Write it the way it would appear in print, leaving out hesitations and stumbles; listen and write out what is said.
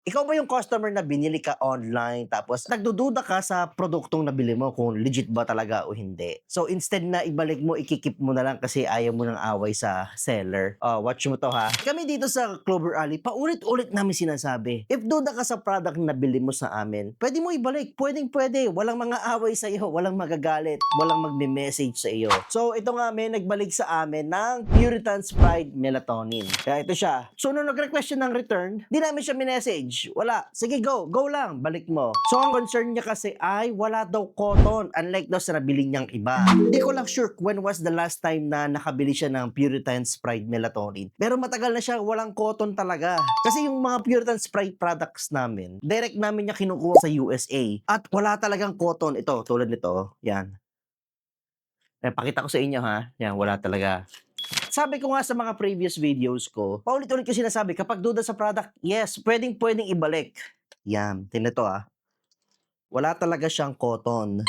Ikaw ba yung customer na binili ka online tapos nagdududa ka sa produktong nabili mo kung legit ba talaga o hindi? So instead na ibalik mo, ikikip mo na lang kasi ayaw mo ng away sa seller. Oh, watch mo to ha. Kami dito sa Clover Alley, paulit-ulit namin sinasabi, if duda ka sa product na nabili mo sa amin, pwede mo ibalik. Pwedeng-pwede. Walang mga away sa iyo, walang magagalit, walang magme-message sa iyo. So ito nga, may nagbalik sa amin ng Puritan's Pride Melatonin. Kaya ito siya. So nung nag-request siya ng return, di namin siya minessage. Wala. Sige, go. Go lang. Balik mo. So ang concern niya kasi ay wala daw cotton. Unlike daw sa nabili niyang iba. Hindi ko lang sure when was the last time na nakabili siya ng Puritan's Pride Melatonin. Pero matagal na siya walang cotton talaga. Kasi yung mga Puritan's Pride products namin, direct namin niya kinukuha sa USA. At wala talagang cotton. Ito, tulad nito. Yan. Pakita ko sa inyo ha. Yan, wala talaga. Sabi ko nga sa mga previous videos ko, paulit-ulit ko sinasabi, kapag duda sa product, yes, pwedeng ibalik. Yan, tingnan to ah. Wala talaga siyang cotton.